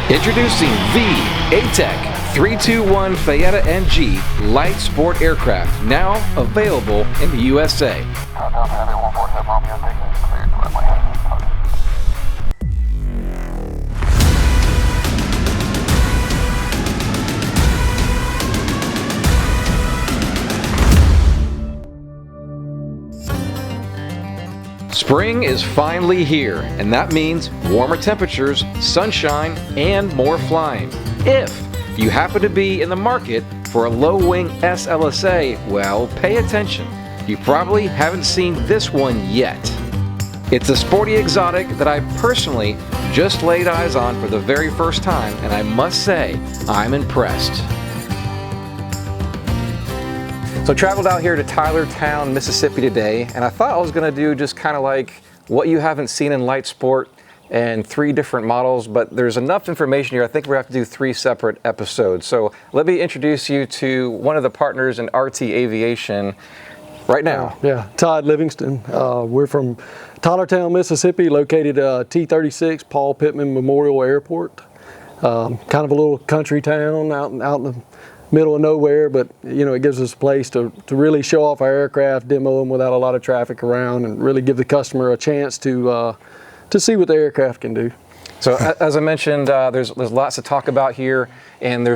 Introducing the Atec 321 Faeta NG light sport aircraft, now available in the USA. Spring is finally here, and that means warmer temperatures, sunshine, and more flying. If you happen to be in the market for a low-wing SLSA, well, pay attention. You probably haven't seen this one yet. It's a sporty exotic that I personally just laid eyes on for the very first time, and I must say, I'm impressed. So I traveled out here to Tylertown, Mississippi today, and I thought I was going to do just kind of like what you haven't seen in light sport and 3 different models, but there's enough information here. I think we have to do 3 separate episodes. So let me introduce you to one of the partners in RT Aviation right now. Yeah, Todd Livingston. We're from Tylertown, Mississippi, located T-36 Paul Pittman Memorial Airport. Kind of a little country town out in the middle of nowhere, but you know, it gives us a place to really show off our aircraft, demo them without a lot of traffic around, and really give the customer a chance to see what the aircraft can do. So as I mentioned, there's lots to talk about here, and they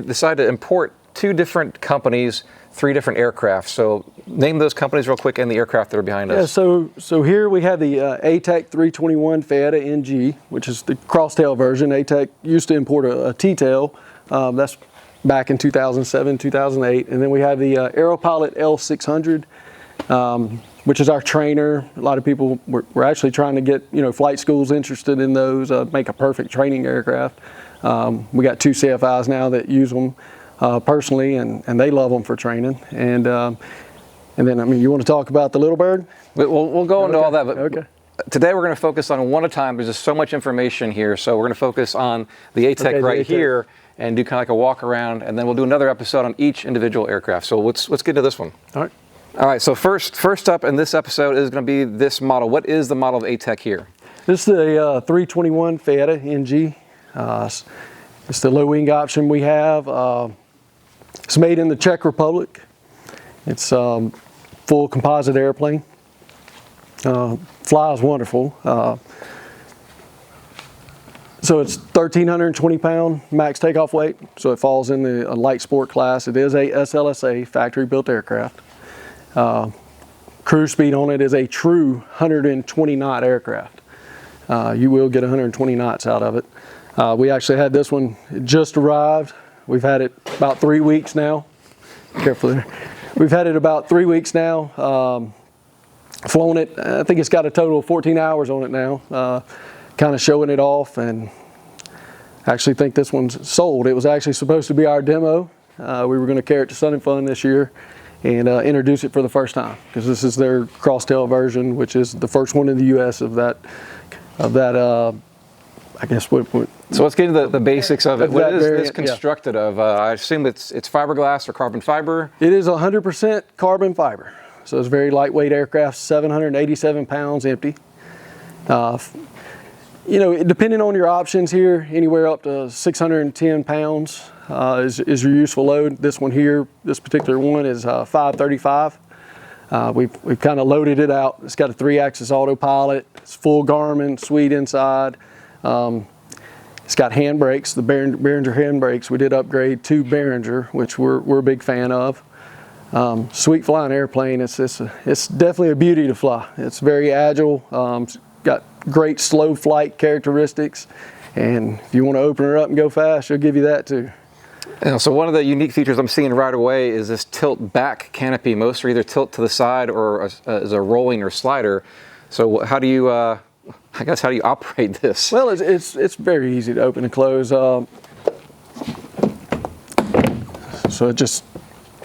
decided to import 2 different companies, 3 different aircraft. So name those companies real quick and the aircraft that are behind us. Yeah, so here we have the Atec 321 Faeta NG, which is the crosstail version. Atec used to import a T-tail. That's back in 2007, 2008. And then we have the Aeropilot L600, which is our trainer. A lot of people, we're actually trying to get, you know, flight schools interested in those, make a perfect training aircraft. We got 2 CFIs now that use them personally, and they love them for training. And then, I mean, you want to talk about the Little Bird? We'll go into all that, but okay. Today we're going to focus on one at a time. There's just so much information here, so we're going to focus on the Atec right here and do kind of like a walk around, and then we'll do another episode on each individual aircraft. So let's get into this one. All right. So first up in this episode is going to be this model. What is the model of Atec here? This is the 321 Faeta NG. It's the low wing option we have. It's made in the Czech Republic. It's full composite airplane. Flies wonderful. So it's 1,320 pound max takeoff weight, so it falls in the light sport class. It is a SLSA factory built aircraft. Cruise speed on it is a true 120 knot aircraft. You will get 120 knots out of it. We actually had this one, it just arrived. We've had it about 3 weeks now. Careful there. We've had it about 3 weeks now. Flown it, I think it's got a total of 14 hours on it now. Kind of showing it off, and I actually think this one's sold. It was actually supposed to be our demo. We were going to carry it to Sun and Fun this year and introduce it for the first time, because this is their crosstail version, which is the first one in the U.S. of that. I guess what. So let's get into the basics of it. What is this constructed of? I assume it's fiberglass or carbon fiber. It is 100% carbon fiber. So it's a very lightweight aircraft, 787 pounds empty. You know, depending on your options here, anywhere up to 610 pounds is your useful load. This one here, this particular one is 535. We've kind of loaded it out. It's got a 3-axis autopilot. It's full Garmin, suite inside. It's got handbrakes, the Behringer handbrakes. We did upgrade to Behringer, which we're a big fan of. Sweet flying airplane. It's definitely a beauty to fly. It's very agile. It's got great slow flight characteristics, and if you want to open her up and go fast, she'll give you that too. And so one of the unique features I'm seeing right away is this tilt back canopy. Most are either tilt to the side or as a rolling or slider. So how do you, I guess, how do you operate this? Well, it's very easy to open and close. So it just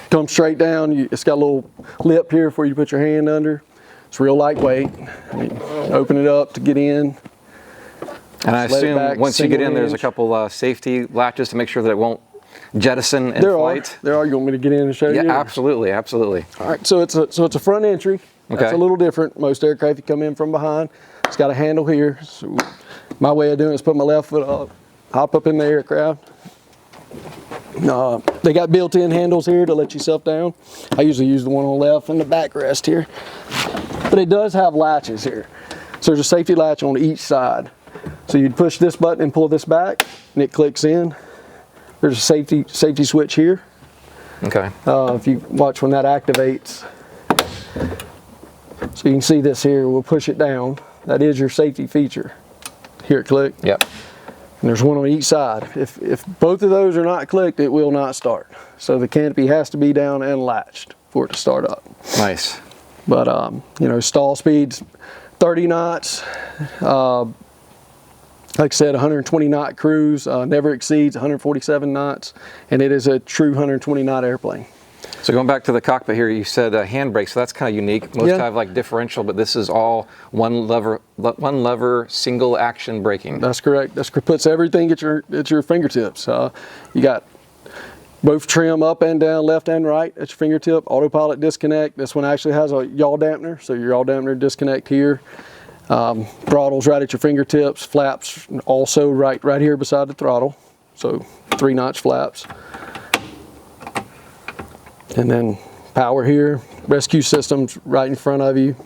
comes straight down. It's got a little lip here for you to put your hand under. It's real lightweight. I mean, open it up to get in. And I assume once you get in, there's a couple safety latches to make sure that it won't jettison in flight. There are. You want me to get in and show you? Yeah, absolutely, absolutely. All right, so it's a front entry. Okay. That's a little different. Most aircraft you come in from behind. It's got a handle here. So my way of doing it is put my left foot up, hop up in the aircraft. They got built-in handles here to let yourself down. I usually use the one on the left and the backrest here. But it does have latches here. So there's a safety latch on each side. So you'd push this button and pull this back, and it clicks in. There's a safety switch here. Okay. If you watch when that activates. So you can see this here, we'll push it down. That is your safety feature. Here it clicked. Yep. And there's one on each side. If both of those are not clicked, it will not start. So the canopy has to be down and latched for it to start up. Nice. But you know, stall speeds 30 knots. Like I said, 120 knot cruise, never exceeds 147 knots, and it is a true 120 knot airplane. So going back to the cockpit here, you said handbrake, so that's kind of unique. Most have like differential, but this is all one lever, single action braking. That's correct. That puts everything at your fingertips. You got both trim up and down, left and right at your fingertip. Autopilot disconnect. This one actually has a yaw dampener, so your yaw dampener disconnect here. Throttle's right at your fingertips. Flaps also right here beside the throttle. So 3-notch flaps. And then power here. Rescue systems right in front of you.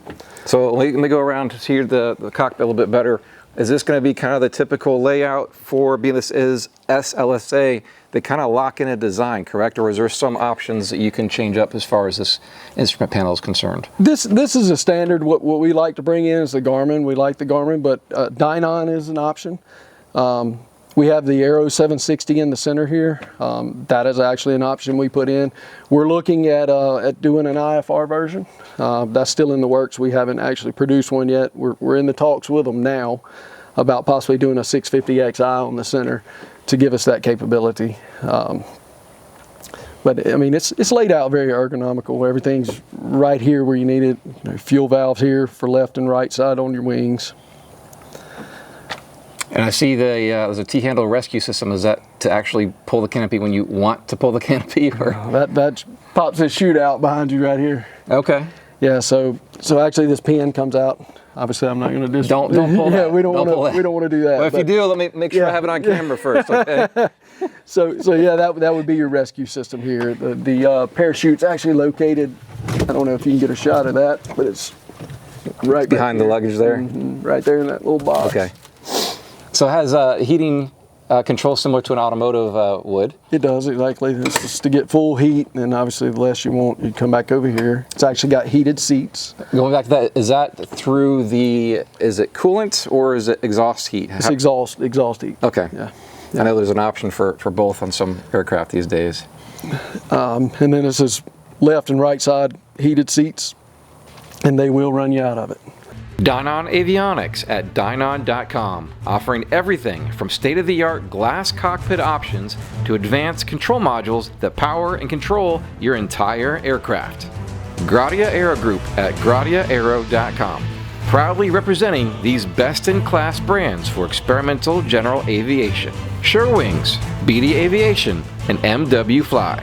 So let me go around to see the cockpit a little bit better. Is this going to be kind of the typical layout for being this is SLSA? They kind of lock in a design, correct? Or is there some options that you can change up as far as this instrument panel is concerned? This is a standard. What we like to bring in is the Garmin. We like the Garmin, but Dynon is an option. We have the Aero 760 in the center here. That is actually an option we put in. We're looking at doing an IFR version. That's still in the works. We haven't actually produced one yet. We're in the talks with them now about possibly doing a 650XI on the center to give us that capability. But I mean, it's laid out very ergonomical. Everything's right here where you need it. You know, fuel valves here for left and right side on your wings. And I see there's a T-handle rescue system. Is that to actually pull the canopy when you want to pull the canopy? Or? That pops a chute out behind you right here. Okay. Yeah, so actually this pin comes out. Obviously, I'm not going to do. Don't pull that. Yeah, we don't want to do that. Well, if you do, let me make sure I have it on camera first. Okay. So yeah, that would be your rescue system here. The parachute's actually located. I don't know if you can get a shot of that, but it's right behind the luggage there. Right there in that little box. Okay. So it has heating control similar to an automotive would. It does, exactly. It's just to get full heat, and obviously the less you want, you come back over here. It's actually got heated seats. Going back to that, is that through is it coolant or is it exhaust heat? It's exhaust heat. Okay. Yeah. I know there's an option for both on some aircraft these days. And then this is left and right side heated seats, and they will run you out of it. Dynon Avionics at Dynon.com, offering everything from state-of-the-art glass cockpit options to advanced control modules that power and control your entire aircraft. Gratia Aero Group at GratiaAero.com, proudly representing these best-in-class brands for experimental general aviation. Sherwings, BD Aviation, and MW Fly.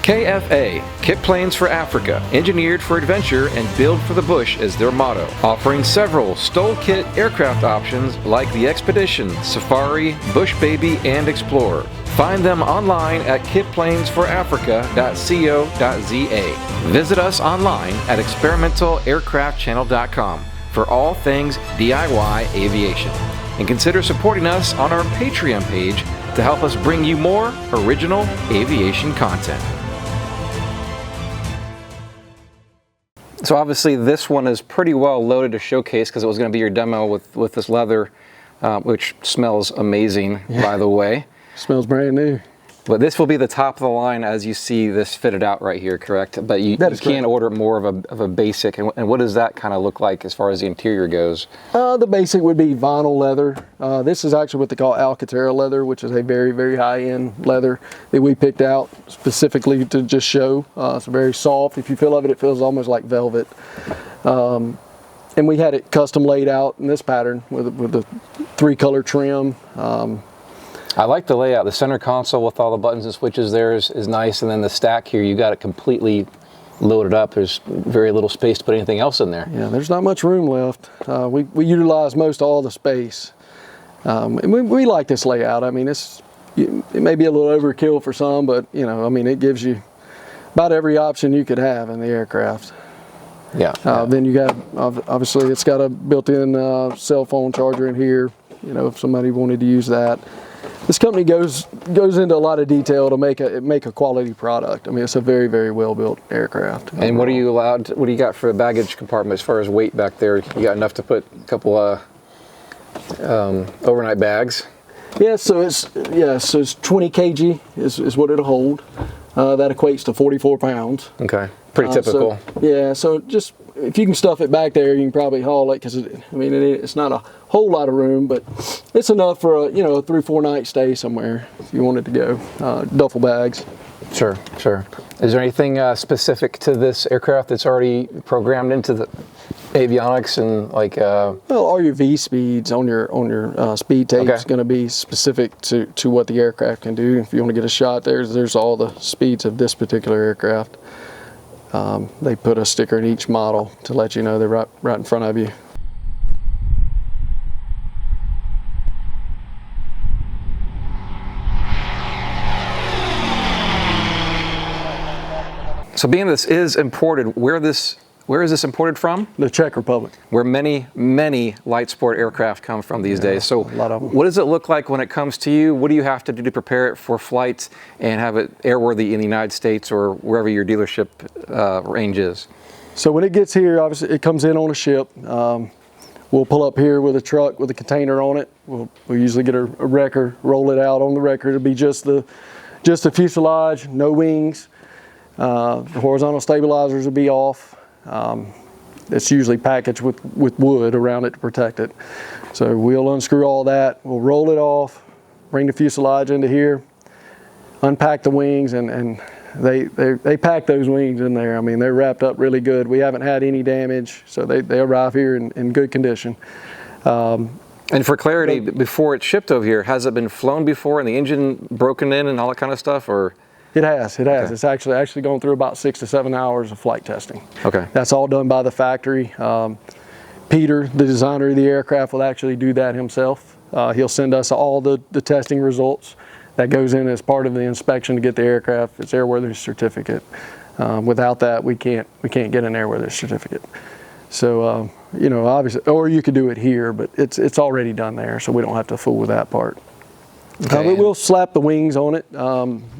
KFA, Kitplanes for Africa, engineered for adventure and built for the bush is their motto, offering several STOL-kit aircraft options like the Expedition, Safari, Bush Baby, and Explorer. Find them online at kitplanesforafrica.co.za. Visit us online at experimentalaircraftchannel.com for all things DIY aviation. And consider supporting us on our Patreon page to help us bring you more original aviation content. So obviously this one is pretty well loaded to showcase because it was going to be your demo with this leather, which smells amazing, by the way. Smells brand new. But this will be the top of the line as you see this fitted out right here, correct? But you can order more of a basic. And what does that kind of look like as far as the interior goes? The basic would be vinyl leather. This is actually what they call Alcantara leather, which is a very, very high-end leather that we picked out specifically to just show. It's very soft. If you feel of it, it feels almost like velvet. And we had it custom laid out in this pattern with a 3-color trim. I like the layout. The center console with all the buttons and switches there is nice, and then the stack here, you got it completely loaded up. There's very little space to put anything else in there. Yeah, there's not much room left. We utilize most all the space. And we like this layout. I mean, it may be a little overkill for some, but you know, I mean, it gives you about every option you could have in the aircraft. Yeah. Then you got, obviously, it's got a built-in cell phone charger in here. You know, if somebody wanted to use that. This company goes into a lot of detail to make a quality product. I mean, it's a very, very well-built aircraft. And what are you allowed? What do you got for the baggage compartment as far as weight back there? You got enough to put a couple overnight bags? Yeah, so it's 20 kg is what it'll hold. That equates to 44 pounds. Okay, pretty typical. So just if you can stuff it back there, you can probably haul it because it's not a whole lot of room, but it's enough for a 3-4 night stay somewhere if you wanted to go. Duffel bags. Sure. Is there anything specific to this aircraft that's already programmed into the avionics and like? Well, all your V speeds on your speed tape is going to be specific to what the aircraft can do. If you want to get a shot, there's all the speeds of this particular aircraft. They put a sticker in each model to let you know they're right in front of you. So being this is imported, where is this imported from? The Czech Republic. Where many light sport aircraft come from these days. So a lot of them. What does it look like when it comes to you? What do you have to do to prepare it for flights and have it airworthy in the United States or wherever your dealership range is? So when it gets here, obviously it comes in on a ship. We'll pull up here with a truck with a container on it. We'll usually get a wrecker, roll it out on the wrecker. It'll be just the fuselage, no wings. The horizontal stabilizers will be off. It's usually packaged with wood around it to protect it. So we'll unscrew all that, we'll roll it off, bring the fuselage into here, unpack the wings, and they pack those wings in there. I mean, they're wrapped up really good. We haven't had any damage, so they arrive here in good condition. And for clarity, before it's shipped over here, has it been flown before and the engine broken in and all that kind of stuff, or? It has. Okay. It's actually gone through about 6 to 7 hours of flight testing. Okay. That's all done by the factory. Peter, the designer of the aircraft, will actually do that himself. He'll send us all the testing results. That goes in as part of the inspection to get the aircraft its airworthiness certificate. Without that, we can't get an airworthiness certificate. So obviously, or you could do it here, but it's already done there, so we don't have to fool with that part. Okay. But we'll slap the wings on it.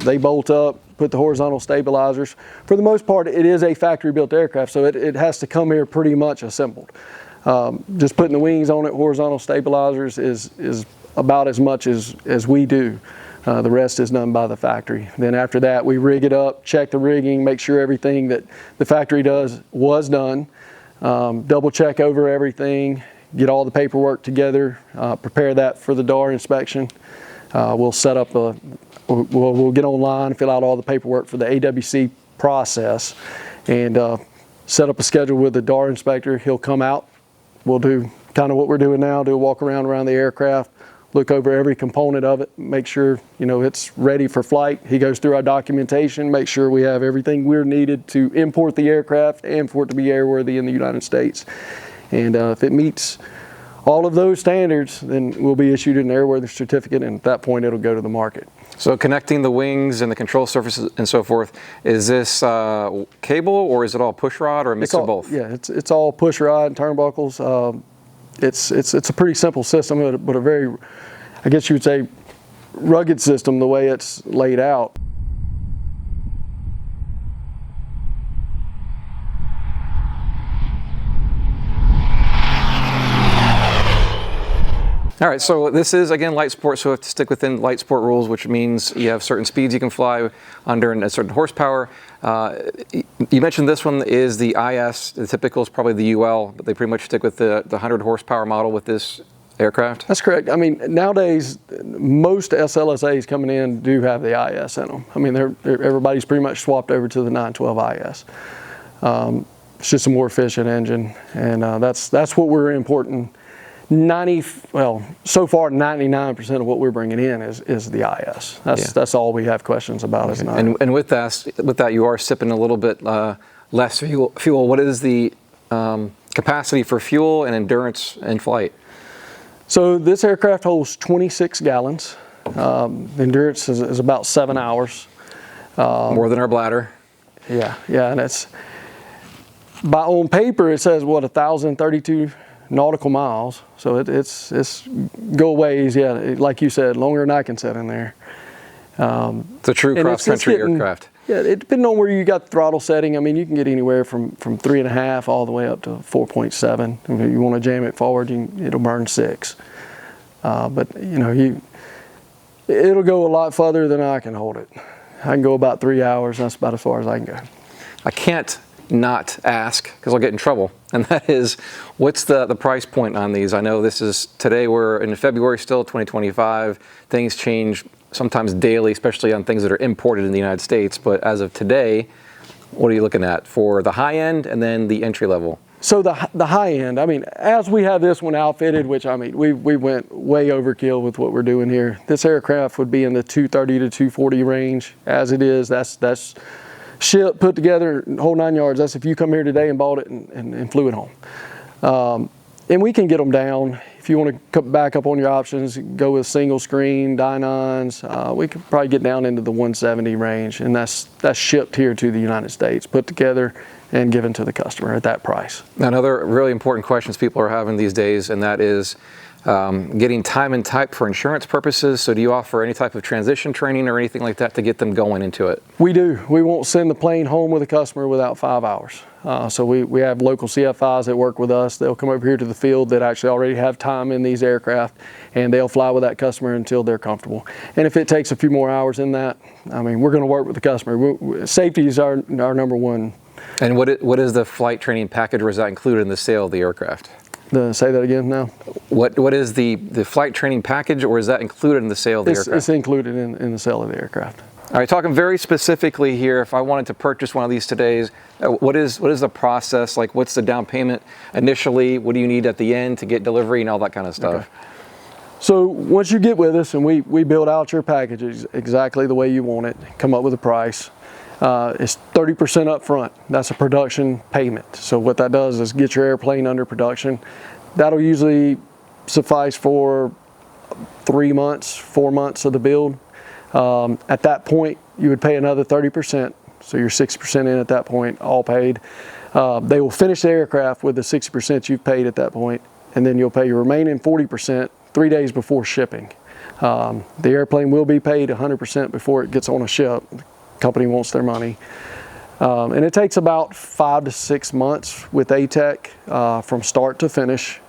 They bolt up, put the horizontal stabilizers. For the most part, it is a factory-built aircraft, so it has to come here pretty much assembled. Just putting the wings on it, horizontal stabilizers, is about as much as we do. The rest is done by the factory. Then after that, we rig it up, check the rigging, make sure everything that the factory does was done. Double check over everything, get all the paperwork together, prepare that for the DAR inspection. We'll set up we'll get online, fill out all the paperwork for the AWC process, and set up a schedule with the DAR inspector. He'll come out. We'll do kind of what we're doing now, do a walk around the aircraft, look over every component of it, make sure it's ready for flight. He goes through our documentation, make sure we have everything we're needed to import the aircraft and for it to be airworthy in the United States. And if it meets all of those standards, then we'll be issued an airworthiness certificate, and at that point it'll go to the market. So connecting the wings and the control surfaces and so forth, is this cable or is it all push rod or a mix of both? Yeah, it's all push rod and turnbuckles. It's a pretty simple system, but a very, I guess you would say, rugged system the way it's laid out. All right, so this is, again, light sport, so we have to stick within light sport rules, which means you have certain speeds you can fly under and a certain horsepower. You mentioned this one is the IS, the typical is probably the UL, but they pretty much stick with the 100 horsepower model with this aircraft? That's correct. I mean, nowadays, most SLSAs coming in do have the IS in them. I mean, everybody's pretty much swapped over to the 912 IS. It's just a more efficient engine, and that's what we're importing. So far 99% of what we're bringing in is the IS. That's all we have questions about. Okay. Is not. And with that, you are sipping a little bit less fuel. What is the capacity for fuel and endurance in flight? So this aircraft holds 26 gallons. The endurance is about 7 hours. More than our bladder. Yeah, and it's, on paper it says what, 1,032 nautical miles. So it's go ways, yeah, like you said, longer than I can sit in there. It's a true cross-country aircraft. Yeah, it depends on where you got the throttle setting. I mean, you can get anywhere from 3.5 all the way up to 4.7. If you want to jam it forward, it'll burn 6. But you know, it'll go a lot further than I can hold it. I can go about 3 hours. That's about as far as I can go. I can't not ask, because I'll get in trouble, and that is, what's the price point on these? I know this is, today we're in February still, 2025. Things change sometimes daily, especially on things that are imported in the United States. But as of today, what are you looking at for the high end and then the entry level? So the high end, I mean, as we have this one outfitted, which I mean, we went way overkill with what we're doing here. This aircraft would be in the 230 to 240 range. As it is, that's shipped, put together, whole 9 yards. That's if you come here today and bought it and flew it home. And we can get them down. If you want to come back up on your options, go with single screen, Dynons, we could probably get down into the 170 range, and that's shipped here to the United States, put together and given to the customer at that price. Another really important questions people are having these days, and that is getting time and type for insurance purposes. So do you offer any type of transition training or anything like that to get them going into it? We do. We won't send the plane home with a customer without 5 hours. So we have local CFIs that work with us. They'll come over here to the field that actually already have time in these aircraft, and they'll fly with that customer until they're comfortable. And if it takes a few more hours in that, I mean, we're going to work with the customer. Safety is our number one. And what is the flight training package, or is that included in the sale of the aircraft? Say that again now. What is the flight training package, or is that included in the sale of the aircraft? It's included in the sale of the aircraft. All right, talking very specifically here, if I wanted to purchase one of these today, what is the process? Like, what's the down payment initially? What do you need at the end to get delivery and all that kind of stuff? Okay. So once you get with us and we build out your packages exactly the way you want it, come up with a price. It's 30% up front. That's a production payment. So what that does is get your airplane under production. That'll usually suffice for 3 months, 4 months of the build. At that point, you would pay another 30%. So you're 60% in at that point, all paid. They will finish the aircraft with the 60% you've paid at that point, and then you'll pay your remaining 40% 3 days before shipping. The airplane will be paid 100% before it gets on a ship. Company wants their money. And it takes about 5 to 6 months with Atec from start to finish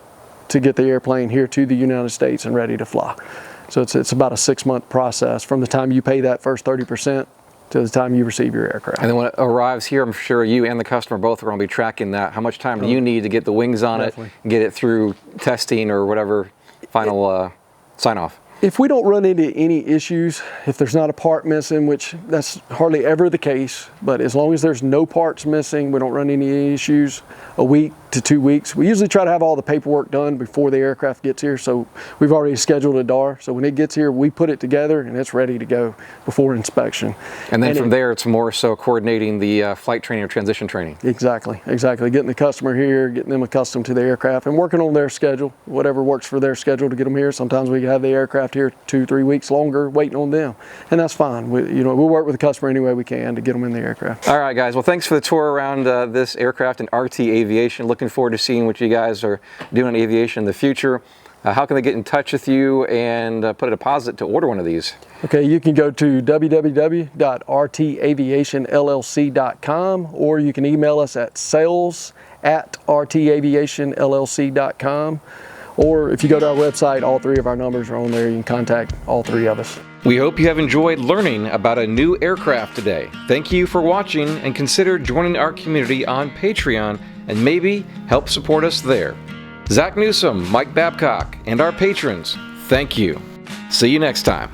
to get the airplane here to the United States and ready to fly. So it's about a 6-month process from the time you pay that first 30% to the time you receive your aircraft. And then when it arrives here, I'm sure you and the customer both are going to be tracking that. How much time do you need to get the wings on Definitely. it, get it through testing or whatever final sign-off? If we don't run into any issues, if there's not a part missing, which that's hardly ever the case, but as long as there's no parts missing, we don't run into any issues, a week to 2 weeks. We usually try to have all the paperwork done before the aircraft gets here, so we've already scheduled a DAR. So when it gets here, we put it together and it's ready to go before inspection. And then from there, it's more so coordinating the flight training or transition training. Exactly. Getting the customer here, getting them accustomed to the aircraft and working on their schedule, whatever works for their schedule to get them here. Sometimes we have the aircraft here 2-3 weeks longer waiting on them, and that's fine. We'll work with the customer any way we can to get them in the aircraft. All right, guys. Well, thanks for the tour around this aircraft and RT Aviation. Looking forward to seeing what you guys are doing in aviation in the future. How can they get in touch with you and put a deposit to order one of these? Okay, you can go to www.rtaviationllc.com, or you can email us at sales@rtaviationllc.com. Or if you go to our website, all 3 of our numbers are on there. You can contact all 3 of us. We hope you have enjoyed learning about a new aircraft today. Thank you for watching, and consider joining our community on Patreon and maybe help support us there. Zach Newsom, Mike Babcock, and our patrons, thank you. See you next time.